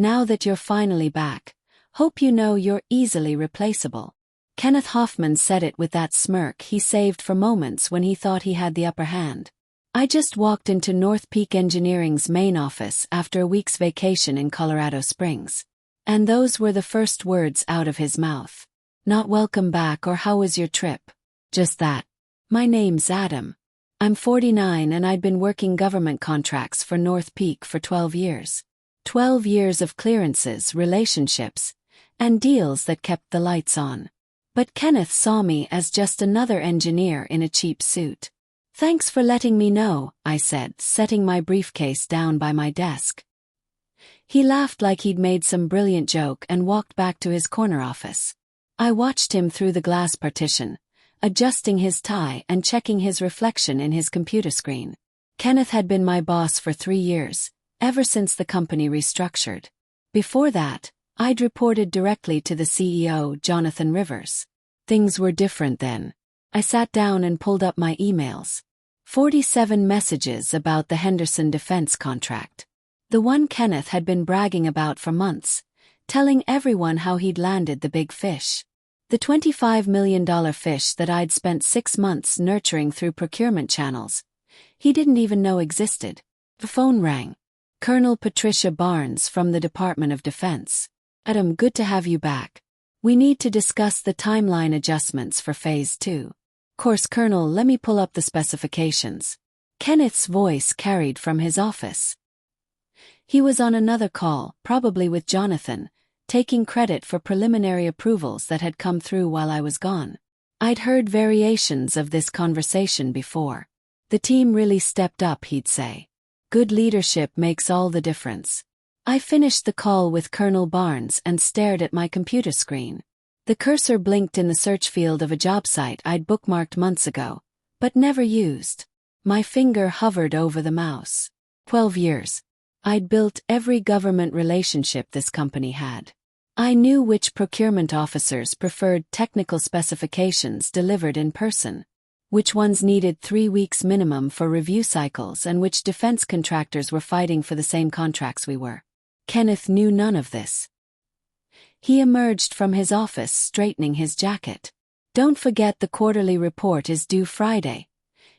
Now that you're finally back, hope you know you're easily replaceable. Kenneth Hoffman said it with that smirk he saved for moments when he thought he had the upper hand. I just walked into North Peak Engineering's main office after a week's vacation in Colorado Springs. And those were the first words out of his mouth. Not welcome back or how was your trip. Just that. My name's Adam. I'm 49 and I'd been working government contracts for North Peak for 12 years. 12 years of clearances, relationships, and deals that kept the lights on. But Kenneth saw me as just another engineer in a cheap suit. Thanks for letting me know, I said, setting my briefcase down by my desk. He laughed like he'd made some brilliant joke and walked back to his corner office. I watched him through the glass partition, adjusting his tie and checking his reflection in his computer screen. Kenneth had been my boss for 3 years, ever since the company restructured. Before that, I'd reported directly to the CEO, Jonathan Rivers. Things were different then. I sat down and pulled up my emails. 47 messages about the Henderson defense contract. The one Kenneth had been bragging about for months, telling everyone how he'd landed the big fish. The $25 million fish that I'd spent 6 months nurturing through procurement channels. He didn't even know existed. The phone rang. Colonel Patricia Barnes from the Department of Defense. Adam, good to have you back. We need to discuss the timeline adjustments for Phase 2. Course, Colonel, let me pull up the specifications. Kenneth's voice carried from his office. He was on another call, probably with Jonathan, taking credit for preliminary approvals that had come through while I was gone. I'd heard variations of this conversation before. The team really stepped up, he'd say. Good leadership makes all the difference. I finished the call with Colonel Barnes and stared at my computer screen. The cursor blinked in the search field of a job site I'd bookmarked months ago, but never used. My finger hovered over the mouse. 12 years. I'd built every government relationship this company had. I knew which procurement officers preferred technical specifications delivered in person, which ones needed 3 weeks minimum for review cycles, and which defense contractors were fighting for the same contracts we were. Kenneth knew none of this. He emerged from his office straightening his jacket. Don't forget the quarterly report is due Friday,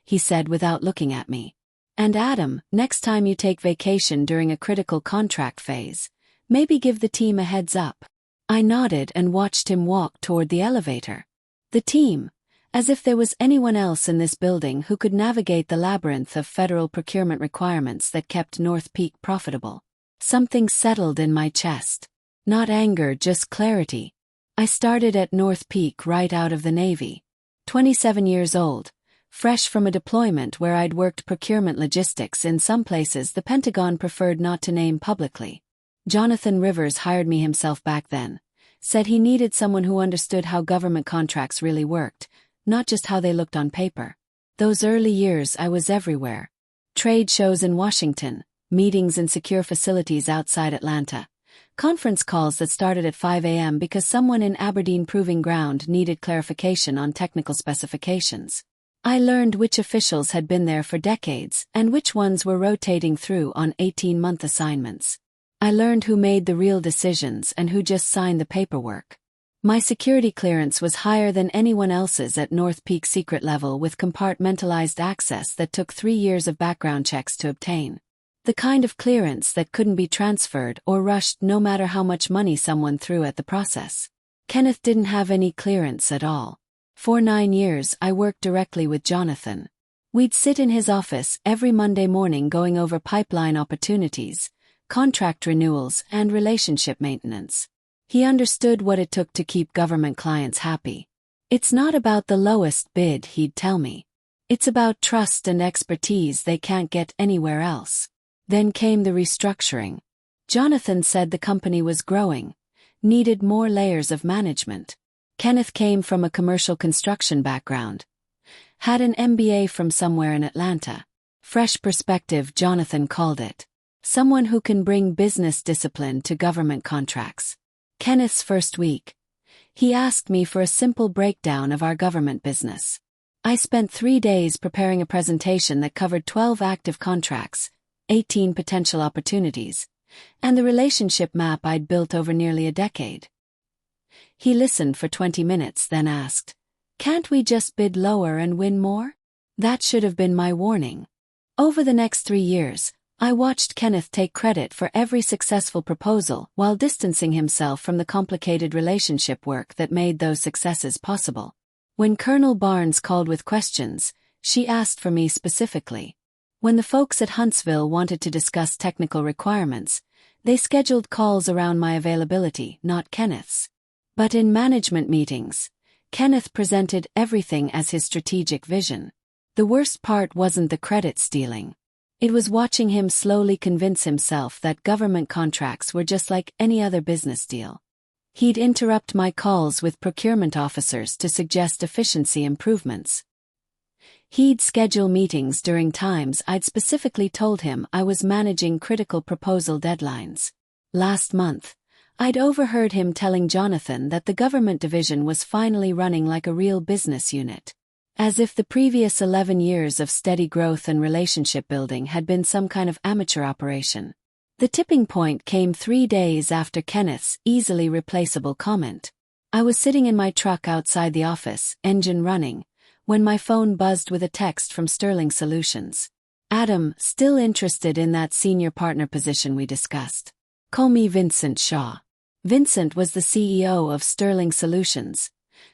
he said without looking at me. And Adam, next time you take vacation during a critical contract phase, maybe give the team a heads up. I nodded and watched him walk toward the elevator. The team, as if there was anyone else in this building who could navigate the labyrinth of federal procurement requirements that kept North Peak profitable. Something settled in my chest. Not anger, just clarity. I started at North Peak right out of the Navy. 27 years old, fresh from a deployment where I'd worked procurement logistics in some places the Pentagon preferred not to name publicly. Jonathan Rivers hired me himself back then, said he needed someone who understood how government contracts really worked, not just how they looked on paper. Those early years I was everywhere. Trade shows in Washington, meetings in secure facilities outside Atlanta. Conference calls that started at 5 a.m. because someone in Aberdeen Proving Ground needed clarification on technical specifications. I learned which officials had been there for decades and which ones were rotating through on 18-month assignments. I learned who made the real decisions and who just signed the paperwork. My security clearance was higher than anyone else's at North Peak secret level, with compartmentalized access that took 3 years of background checks to obtain. The kind of clearance that couldn't be transferred or rushed no matter how much money someone threw at the process. Kenneth didn't have any clearance at all. For 9 years I worked directly with Jonathan. We'd sit in his office every Monday morning going over pipeline opportunities, contract renewals, and relationship maintenance. He understood what it took to keep government clients happy. It's not about the lowest bid, he'd tell me. It's about trust and expertise they can't get anywhere else. Then came the restructuring. Jonathan said the company was growing, needed more layers of management. Kenneth came from a commercial construction background. Had an MBA from somewhere in Atlanta. Fresh perspective, Jonathan called it. Someone who can bring business discipline to government contracts. Kenneth's first week, he asked me for a simple breakdown of our government business. I spent 3 days preparing a presentation that covered 12 active contracts, 18 potential opportunities, and the relationship map I'd built over nearly a decade. He listened for 20 minutes, then asked, "Can't we just bid lower and win more?" That should have been my warning. Over the next 3 years, I watched Kenneth take credit for every successful proposal while distancing himself from the complicated relationship work that made those successes possible. When Colonel Barnes called with questions, she asked for me specifically. When the folks at Huntsville wanted to discuss technical requirements, they scheduled calls around my availability, not Kenneth's. But in management meetings, Kenneth presented everything as his strategic vision. The worst part wasn't the credit stealing. It was watching him slowly convince himself that government contracts were just like any other business deal. He'd interrupt my calls with procurement officers to suggest efficiency improvements. He'd schedule meetings during times I'd specifically told him I was managing critical proposal deadlines. Last month, I'd overheard him telling Jonathan that the government division was finally running like a real business unit. As if the previous 11 years of steady growth and relationship building had been some kind of amateur operation. The tipping point came 3 days after Kenneth's easily replaceable comment. I was sitting in my truck outside the office, engine running, when my phone buzzed with a text from Sterling Solutions. "Adam, still interested in that senior partner position we discussed? Call me Vincent Shaw." Vincent was the CEO of Sterling Solutions,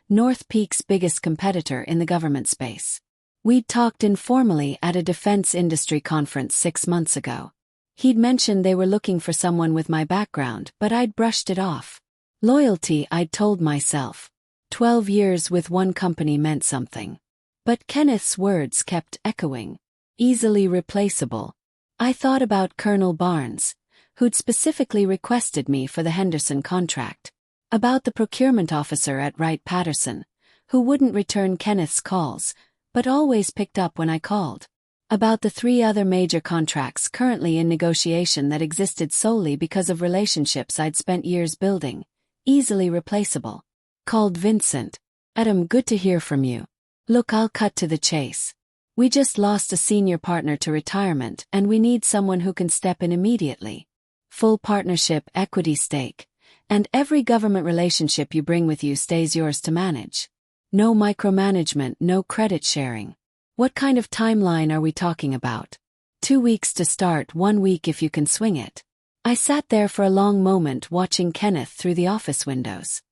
North Peak's biggest competitor in the government space. We'd talked informally at a defense industry conference 6 months ago. He'd mentioned they were looking for someone with my background, but I'd brushed it off. Loyalty, I'd told myself. 12 years with one company meant something. But Kenneth's words kept echoing. Easily replaceable. I thought about Colonel Barnes, who'd specifically requested me for the Henderson contract. About the procurement officer at Wright-Patterson, who wouldn't return Kenneth's calls, but always picked up when I called. About the 3 other major contracts currently in negotiation that existed solely because of relationships I'd spent years building. Easily replaceable. Called Vincent. "Adam, good to hear from you. Look, I'll cut to the chase. We just lost a senior partner to retirement and we need someone who can step in immediately. Full partnership, equity stake. And every government relationship you bring with you stays yours to manage. No micromanagement, no credit sharing. What kind of timeline are we talking about? 2 weeks to start, 1 week if you can swing it." I sat there for a long moment watching Kenneth through the office windows.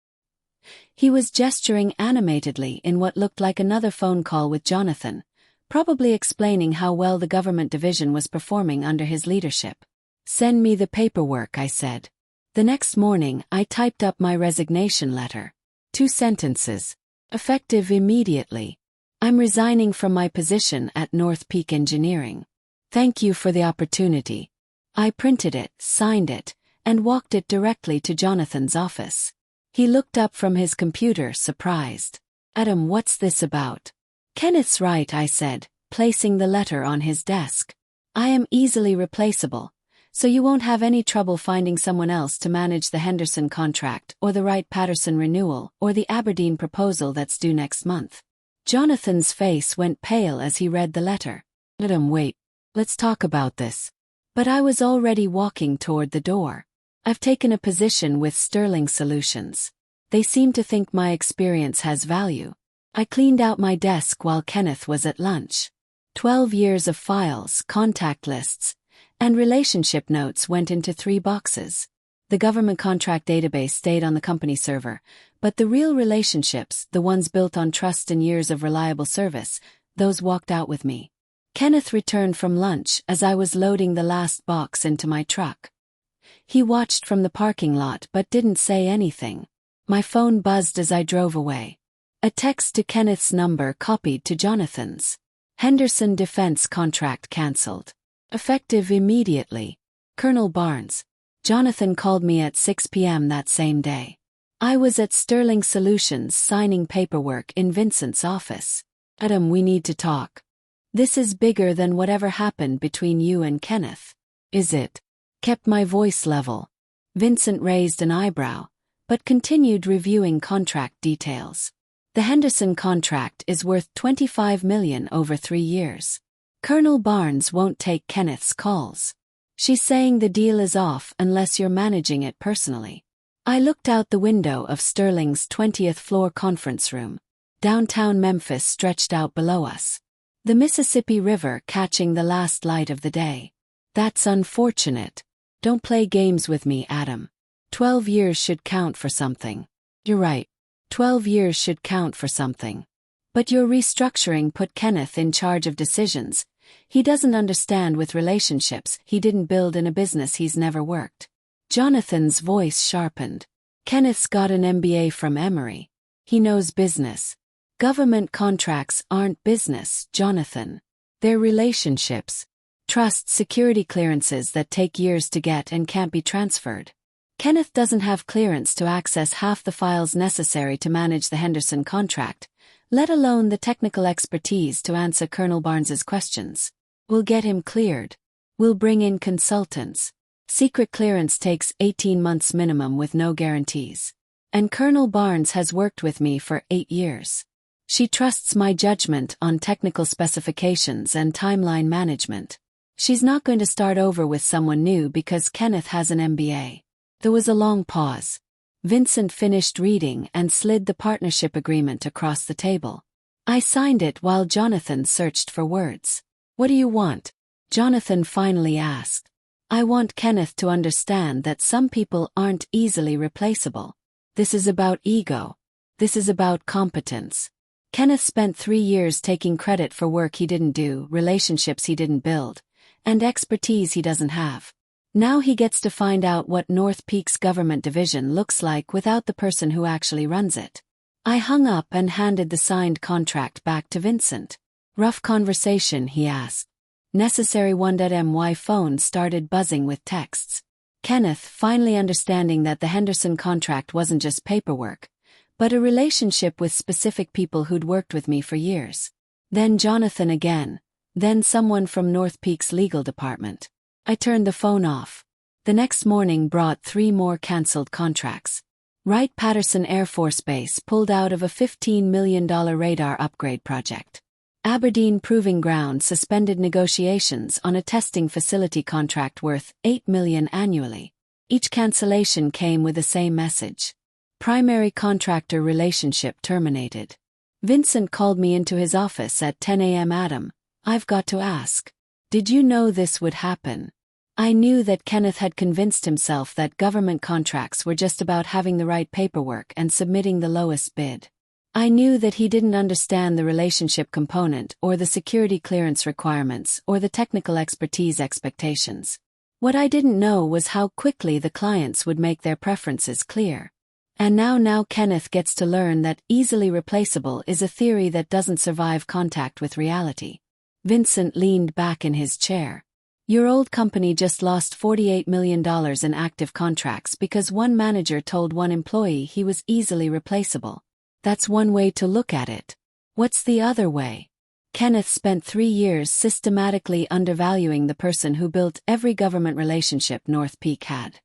He was gesturing animatedly in what looked like another phone call with Jonathan, probably explaining how well the government division was performing under his leadership. "Send me the paperwork," I said. The next morning, I typed up my resignation letter. 2 sentences. Effective immediately. I'm resigning from my position at North Peak Engineering. Thank you for the opportunity. I printed it, signed it, and walked it directly to Jonathan's office. He looked up from his computer, surprised. "Adam, what's this about?" "Kenneth's right," I said, placing the letter on his desk. "I am easily replaceable, so you won't have any trouble finding someone else to manage the Henderson contract or the Wright-Patterson renewal or the Aberdeen proposal that's due next month." Jonathan's face went pale as he read the letter. "Adam, wait. Let's talk about this." But I was already walking toward the door. "I've taken a position with Sterling Solutions. They seem to think my experience has value." I cleaned out my desk while Kenneth was at lunch. 12 years of files, contact lists, and relationship notes went into 3 boxes. The government contract database stayed on the company server, but the real relationships, the ones built on trust and years of reliable service, those walked out with me. Kenneth returned from lunch as I was loading the last box into my truck. He watched from the parking lot but didn't say anything. My phone buzzed as I drove away. A text to Kenneth's number copied to Jonathan's. "Henderson defense contract cancelled. Effective immediately. Colonel Barnes." Jonathan called me at 6 p.m. that same day. I was at Sterling Solutions signing paperwork in Vincent's office. "Adam, we need to talk. This is bigger than whatever happened between you and Kenneth." "Is it?" Kept my voice level. Vincent raised an eyebrow, but continued reviewing contract details. "The Henderson contract is worth $25 million over 3 years. Colonel Barnes won't take Kenneth's calls. She's saying the deal is off unless you're managing it personally. I looked out the window of Sterling's 20th floor conference room. Downtown Memphis stretched out below us. The Mississippi River catching the last light of the day. That's unfortunate. Don't play games with me, Adam. 12 years should count for something. You're right. 12 years should count for something. But your restructuring put Kenneth in charge of decisions. He doesn't understand with relationships. He didn't build in a business he's never worked. Jonathan's voice sharpened. Kenneth's got an MBA from Emory. He knows business. Government contracts aren't business, Jonathan. They're relationships. Trust, security clearances that take years to get and can't be transferred. Kenneth doesn't have clearance to access half the files necessary to manage the Henderson contract, let alone the technical expertise to answer Colonel Barnes's questions. We'll get him cleared. We'll bring in consultants. Secret clearance takes 18 months minimum with no guarantees. And Colonel Barnes has worked with me for 8 years. She trusts my judgment on technical specifications and timeline management. She's not going to start over with someone new because Kenneth has an MBA. There was a long pause. Vincent finished reading and slid the partnership agreement across the table. I signed it while Jonathan searched for words. What do you want? Jonathan finally asked. I want Kenneth to understand that some people aren't easily replaceable. This is about ego. This is about competence. Kenneth spent 3 years taking credit for work he didn't do, relationships he didn't build, and expertise he doesn't have. Now he gets to find out what North Peak's government division looks like without the person who actually runs it. I hung up and handed the signed contract back to Vincent. Rough conversation, he asked. Necessary one. My phone started buzzing with texts. Kenneth, finally understanding that the Henderson contract wasn't just paperwork, but a relationship with specific people who'd worked with me for years. Then Jonathan again, then someone from North Peak's legal department. I turned the phone off. The next morning brought 3 more cancelled contracts. Wright-Patterson Air Force Base pulled out of a $15 million radar upgrade project. Aberdeen Proving Ground suspended negotiations on a testing facility contract worth $8 million annually. Each cancellation came with the same message. Primary contractor relationship terminated. Vincent called me into his office at 10 a.m. Adam, I've got to ask. Did you know this would happen? I knew that Kenneth had convinced himself that government contracts were just about having the right paperwork and submitting the lowest bid. I knew that he didn't understand the relationship component or the security clearance requirements or the technical expertise expectations. What I didn't know was how quickly the clients would make their preferences clear. And now Kenneth gets to learn that easily replaceable is a theory that doesn't survive contact with reality. Vincent leaned back in his chair. Your old company just lost $48 million in active contracts because one manager told one employee he was easily replaceable. That's one way to look at it. What's the other way? Kenneth spent 3 years systematically undervaluing the person who built every government relationship North Peak had.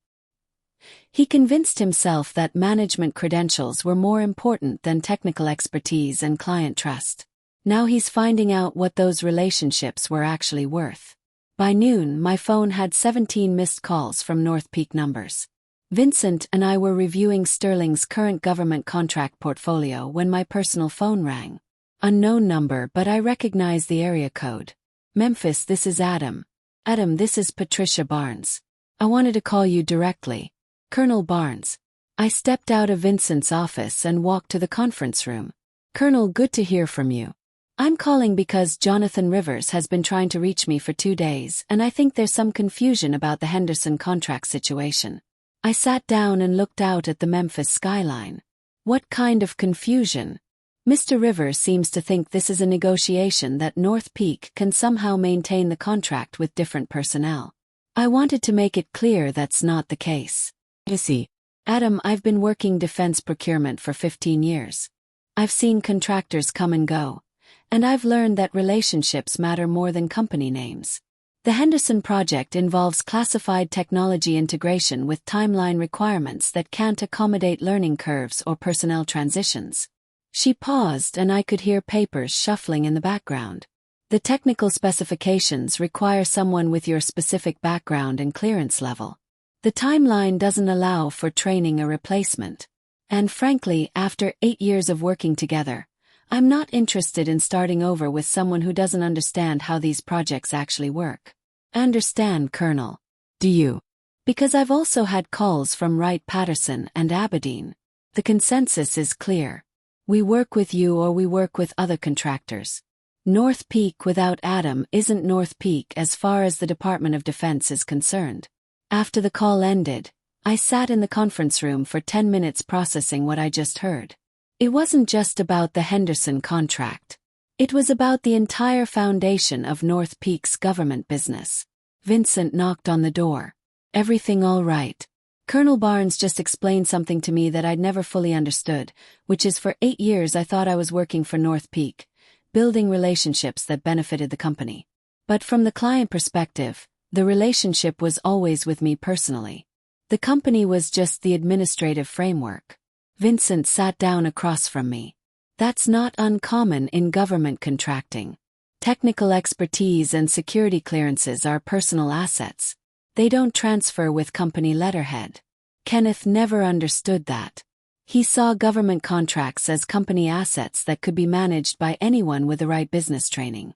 He convinced himself that management credentials were more important than technical expertise and client trust. Now he's finding out what those relationships were actually worth. By noon, my phone had 17 missed calls from North Peak numbers. Vincent and I were reviewing Sterling's current government contract portfolio when my personal phone rang. Unknown number, but I recognized the area code. Memphis, this is Adam. Adam, this is Patricia Barnes. I wanted to call you directly. Colonel Barnes. I stepped out of Vincent's office and walked to the conference room. Colonel, good to hear from you. I'm calling because Jonathan Rivers has been trying to reach me for 2 days and I think there's some confusion about the Henderson contract situation. I sat down and looked out at the Memphis skyline. What kind of confusion? Mr. Rivers seems to think this is a negotiation that North Peak can somehow maintain the contract with different personnel. I wanted to make it clear that's not the case. You see, Adam, I've been working defense procurement for 15 years. I've seen contractors come and go, and I've learned that relationships matter more than company names. The Henderson project involves classified technology integration with timeline requirements that can't accommodate learning curves or personnel transitions. She paused and I could hear papers shuffling in the background. The technical specifications require someone with your specific background and clearance level. The timeline doesn't allow for training a replacement. And frankly, after 8 years of working together, I'm not interested in starting over with someone who doesn't understand how these projects actually work. I understand, Colonel. Do you? Because I've also had calls from Wright Patterson and Aberdeen. The consensus is clear. We work with you or we work with other contractors. North Peak without Adam isn't North Peak as far as the Department of Defense is concerned. After the call ended, I sat in the conference room for 10 minutes processing what I just heard. It wasn't just about the Henderson contract. It was about the entire foundation of North Peak's government business. Vincent knocked on the door. Everything all right? Colonel Barnes just explained something to me that I'd never fully understood, which is for 8 years I thought I was working for North Peak, building relationships that benefited the company. But from the client perspective, the relationship was always with me personally. The company was just the administrative framework. Vincent sat down across from me. That's not uncommon in government contracting. Technical expertise and security clearances are personal assets. They don't transfer with company letterhead. Kenneth never understood that. He saw government contracts as company assets that could be managed by anyone with the right business training.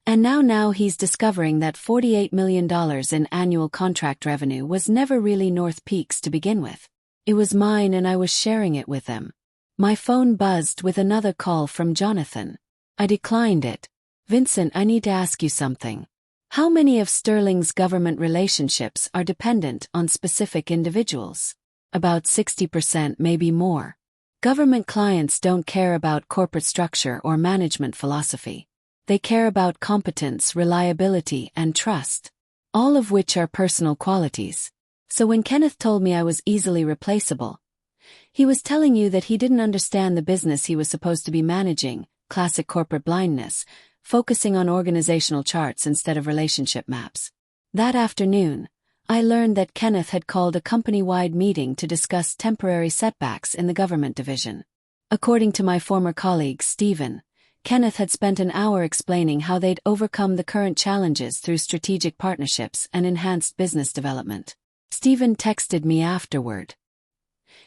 And now he's discovering that $48 million in annual contract revenue was never really North Peak's to begin with. It was mine and I was sharing it with them. My phone buzzed with another call from Jonathan. I declined it. Vincent, I need to ask you something. How many of Sterling's government relationships are dependent on specific individuals? About 60%, maybe more. Government clients don't care about corporate structure or management philosophy. They care about competence, reliability, and trust, all of which are personal qualities. So when Kenneth told me I was easily replaceable, he was telling you that he didn't understand the business he was supposed to be managing, classic corporate blindness, focusing on organizational charts instead of relationship maps. That afternoon, I learned that Kenneth had called a company-wide meeting to discuss temporary setbacks in the government division. According to my former colleague, Stephen, Kenneth had spent an hour explaining how they'd overcome the current challenges through strategic partnerships and enhanced business development. Stephen texted me afterward.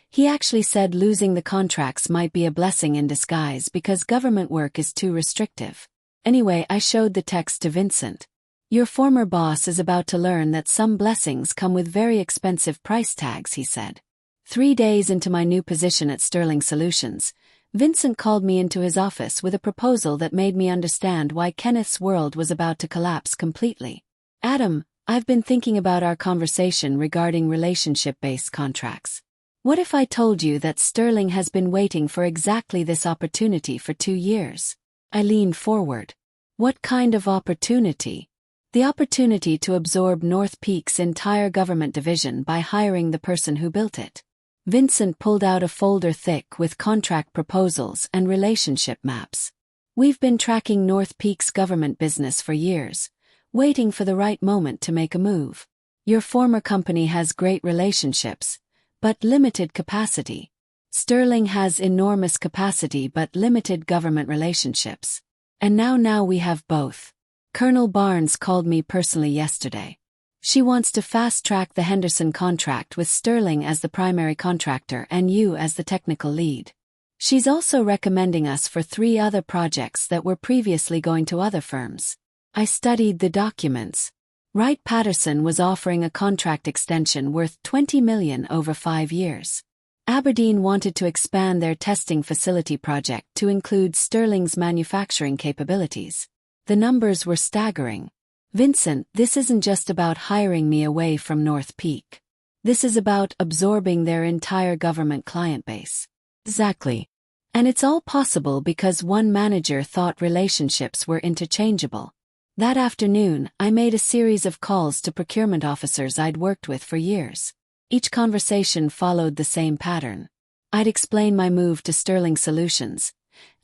He actually said losing the contracts might be a blessing in disguise because government work is too restrictive. Anyway, I showed the text to Vincent. Your former boss is about to learn that some blessings come with very expensive price tags, he said. 3 days into my new position at Sterling Solutions, Vincent called me into his office with a proposal that made me understand why Kenneth's world was about to collapse completely. Adam, I've been thinking about our conversation regarding relationship-based contracts. What if I told you that Sterling has been waiting for exactly this opportunity for 2 years? I leaned forward. What kind of opportunity? The opportunity to absorb North Peak's entire government division by hiring the person who built it. Vincent pulled out a folder thick with contract proposals and relationship maps. We've been tracking North Peak's government business for years, waiting for the right moment to make a move. Your former company has great relationships, but limited capacity. Sterling has enormous capacity but limited government relationships. And now we have both. Colonel Barnes called me personally yesterday. She wants to fast-track the Henderson contract with Sterling as the primary contractor and you as the technical lead. She's also recommending us for 3 other projects that were previously going to other firms. I studied the documents. Wright Patterson was offering a contract extension worth $20 million over 5 years. Aberdeen wanted to expand their testing facility project to include Sterling's manufacturing capabilities. The numbers were staggering. Vincent, this isn't just about hiring me away from North Peak. This is about absorbing their entire government client base. Exactly. And it's all possible because one manager thought relationships were interchangeable. That afternoon, I made a series of calls to procurement officers I'd worked with for years. Each conversation followed the same pattern. I'd explain my move to Sterling Solutions,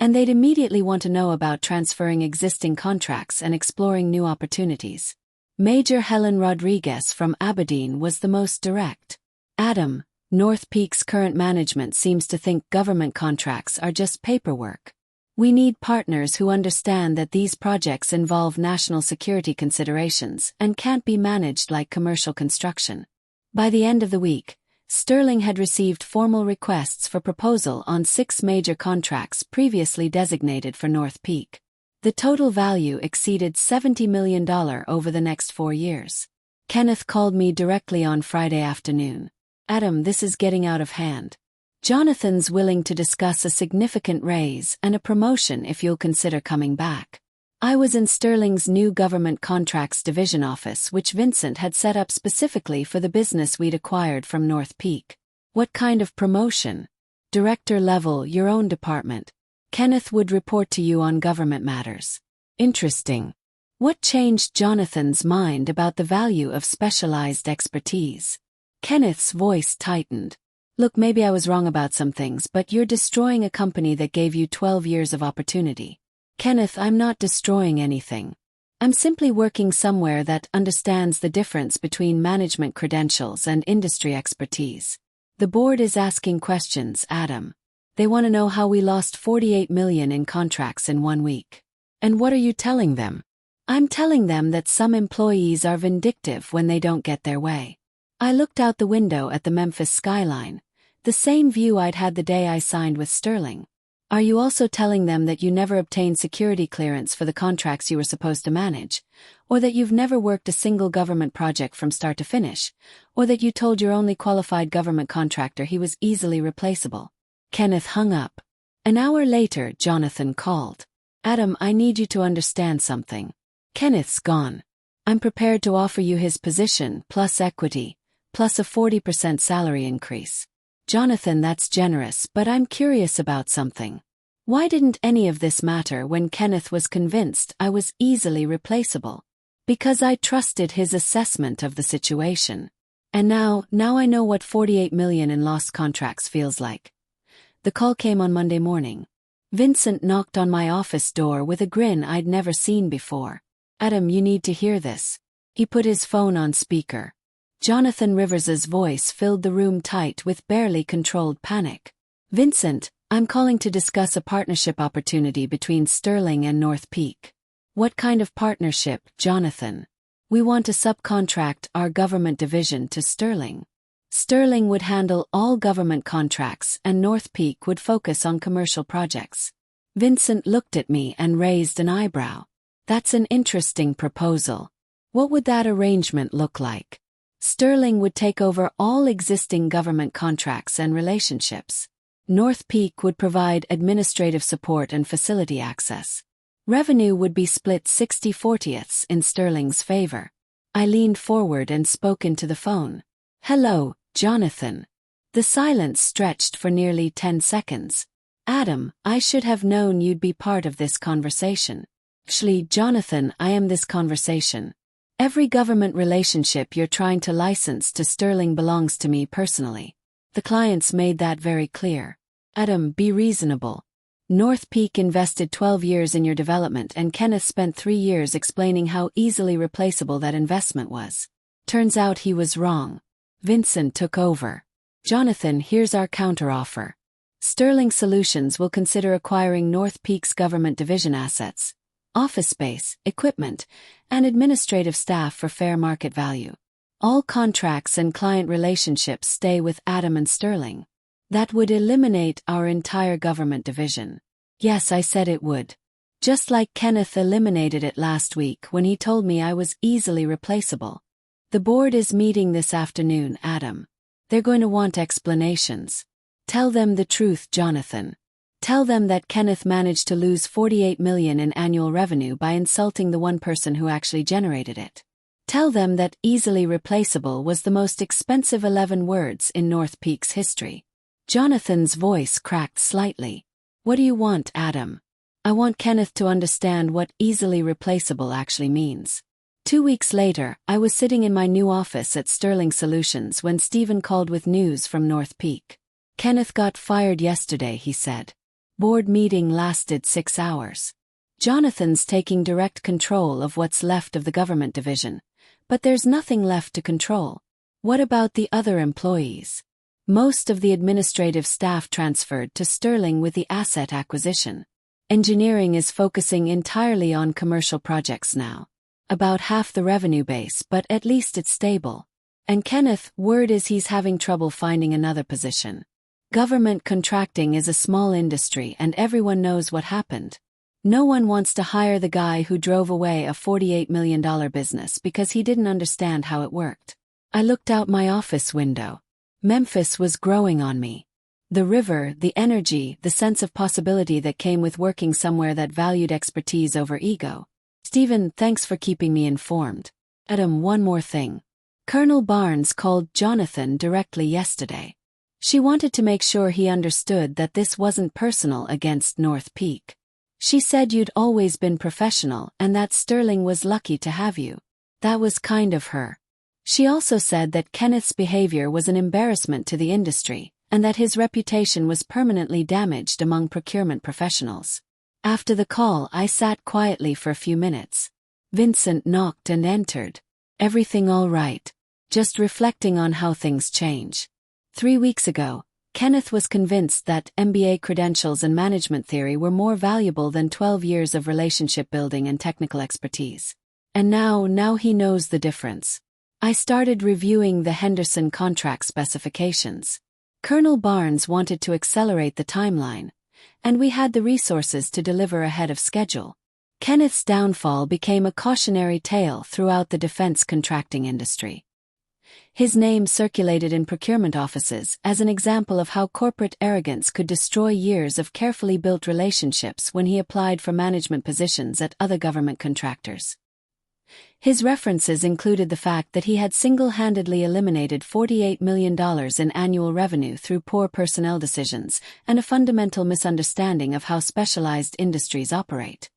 and they'd immediately want to know about transferring existing contracts and exploring new opportunities. Major Helen Rodriguez from Aberdeen was the most direct. Adam, North Peak's current management seems to think government contracts are just paperwork. We need partners who understand that these projects involve national security considerations and can't be managed like commercial construction. By the end of the week, Sterling had received formal requests for proposal on 6 major contracts previously designated for North Peak. The total value exceeded $70 million over the next 4 years. Kenneth called me directly on Friday afternoon. "Adam, this is getting out of hand. Jonathan's willing to discuss a significant raise and a promotion if you'll consider coming back." I was in Sterling's new government contracts division office, which Vincent had set up specifically for the business we'd acquired from North Peak. "What kind of promotion?" "Director level, your own department. Kenneth would report to you on government matters." "Interesting. What changed Jonathan's mind about the value of specialized expertise?" Kenneth's voice tightened. "Look, maybe I was wrong about some things, but you're destroying a company that gave you 12 years of opportunity." "Kenneth, I'm not destroying anything. I'm simply working somewhere that understands the difference between management credentials and industry expertise. The board is asking questions, Adam. They want to know how we lost $48 million in contracts in 1 week. And what are you telling them?" "I'm telling them that some employees are vindictive when they don't get their way." I looked out the window at the Memphis skyline, the same view I'd had the day I signed with Sterling. "Are you also telling them that you never obtained security clearance for the contracts you were supposed to manage, or that you've never worked a single government project from start to finish, or that you told your only qualified government contractor he was easily replaceable?" Kenneth hung up. An hour later, Jonathan called. "Adam, I need you to understand something. Kenneth's gone. I'm prepared to offer you his position, plus equity, plus a 40% salary increase." "Jonathan, that's generous, but I'm curious about something. Why didn't any of this matter when Kenneth was convinced I was easily replaceable?" "Because I trusted his assessment of the situation. And now I know what $48 million in lost contracts feels like." The call came on Monday morning. Vincent knocked on my office door with a grin I'd never seen before. "Adam, you need to hear this." He put his phone on speaker. Jonathan Rivers's voice filled the room tight with barely controlled panic. "Vincent, I'm calling to discuss a partnership opportunity between Sterling and North Peak." "What kind of partnership, Jonathan?" "We want to subcontract our government division to Sterling. Sterling would handle all government contracts and North Peak would focus on commercial projects." Vincent looked at me and raised an eyebrow. "That's an interesting proposal. What would that arrangement look like?" "Sterling would take over all existing government contracts and relationships. North Peak would provide administrative support and facility access. Revenue would be split 60/40 in Sterling's favor." I leaned forward and spoke into the phone. "Hello, Jonathan." The silence stretched for nearly 10 seconds. "Adam, I should have known you'd be part of this conversation." "Actually, Jonathan, I am this conversation. Every government relationship you're trying to license to Sterling belongs to me personally. The clients made that very clear." "Adam, be reasonable. North Peak invested 12 years in your development and Kenneth spent 3 years explaining how easily replaceable that investment was. Turns out he was wrong." Vincent took over. "Jonathan, here's our counteroffer. Sterling Solutions will consider acquiring North Peak's government division assets, office space, equipment, and administrative staff for fair market value. All contracts and client relationships stay with Adam and Sterling. That would eliminate our entire government division." "Yes, I said it would. Just like Kenneth eliminated it last week when he told me I was easily replaceable." "The board is meeting this afternoon, Adam. They're going to want explanations. Tell them the truth, Jonathan. Tell them that Kenneth managed to lose $48 million in annual revenue by insulting the one person who actually generated it. Tell them that easily replaceable was the most expensive 11 words in North Peak's history." Jonathan's voice cracked slightly. "What do you want, Adam?" "I want Kenneth to understand what easily replaceable actually means." 2 weeks later, I was sitting in my new office at Sterling Solutions when Stephen called with news from North Peak. "Kenneth got fired yesterday," he said. "Board meeting lasted 6 hours. Jonathan's taking direct control of what's left of the government division, but there's nothing left to control." "What about the other employees?" "Most of the administrative staff transferred to Sterling with the asset acquisition." Engineering is focusing entirely on commercial projects now. About half the revenue base, but at least it's stable. And Kenneth, word is he's having trouble finding another position. Government contracting is a small industry and everyone knows what happened. No one wants to hire the guy who drove away a $48 million business because he didn't understand how it worked. I looked out my office window. Memphis was growing on me. The river, the energy, the sense of possibility that came with working somewhere that valued expertise over ego. Stephen, thanks for keeping me informed. Adam, one more thing. Colonel Barnes called Jonathan directly yesterday. She wanted to make sure he understood that this wasn't personal against North Peak. She said you'd always been professional and that Sterling was lucky to have you. That was kind of her. She also said that Kenneth's behavior was an embarrassment to the industry, and that his reputation was permanently damaged among procurement professionals. After the call, I sat quietly for a few minutes. Vincent knocked and entered. Everything all right. Just reflecting on how things change. 3 weeks ago, Kenneth was convinced that MBA credentials and management theory were more valuable than 12 years of relationship building and technical expertise. And now he knows the difference. I started reviewing the Henderson contract specifications. Colonel Barnes wanted to accelerate the timeline, and we had the resources to deliver ahead of schedule. Kenneth's downfall became a cautionary tale throughout the defense contracting industry. His name circulated in procurement offices as an example of how corporate arrogance could destroy years of carefully built relationships when he applied for management positions at other government contractors. His references included the fact that he had single-handedly eliminated $48 million in annual revenue through poor personnel decisions and a fundamental misunderstanding of how specialized industries operate.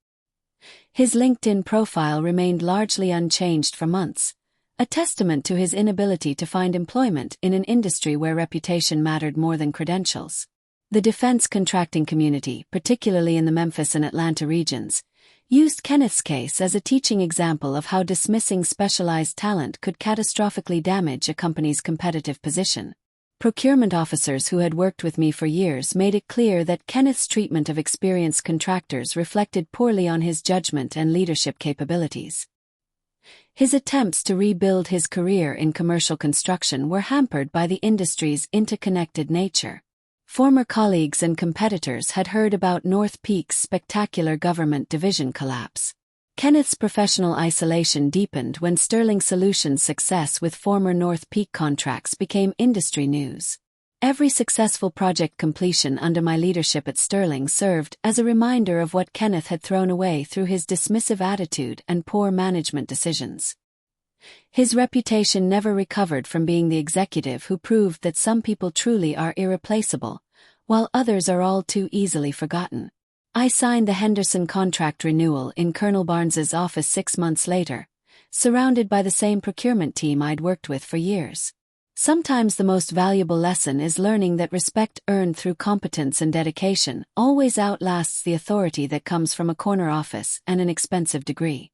His LinkedIn profile remained largely unchanged for months, a testament to his inability to find employment in an industry where reputation mattered more than credentials. The defense contracting community, particularly in the Memphis and Atlanta regions, used Kenneth's case as a teaching example of how dismissing specialized talent could catastrophically damage a company's competitive position. Procurement officers who had worked with me for years made it clear that Kenneth's treatment of experienced contractors reflected poorly on his judgment and leadership capabilities. His attempts to rebuild his career in commercial construction were hampered by the industry's interconnected nature. Former colleagues and competitors had heard about North Peak's spectacular government division collapse. Kenneth's professional isolation deepened when Sterling Solutions' success with former North Peak contracts became industry news. Every successful project completion under my leadership at Sterling served as a reminder of what Kenneth had thrown away through his dismissive attitude and poor management decisions. His reputation never recovered from being the executive who proved that some people truly are irreplaceable, while others are all too easily forgotten. I signed the Henderson contract renewal in Colonel Barnes's office 6 months later, surrounded by the same procurement team I'd worked with for years. Sometimes the most valuable lesson is learning that respect earned through competence and dedication always outlasts the authority that comes from a corner office and an expensive degree.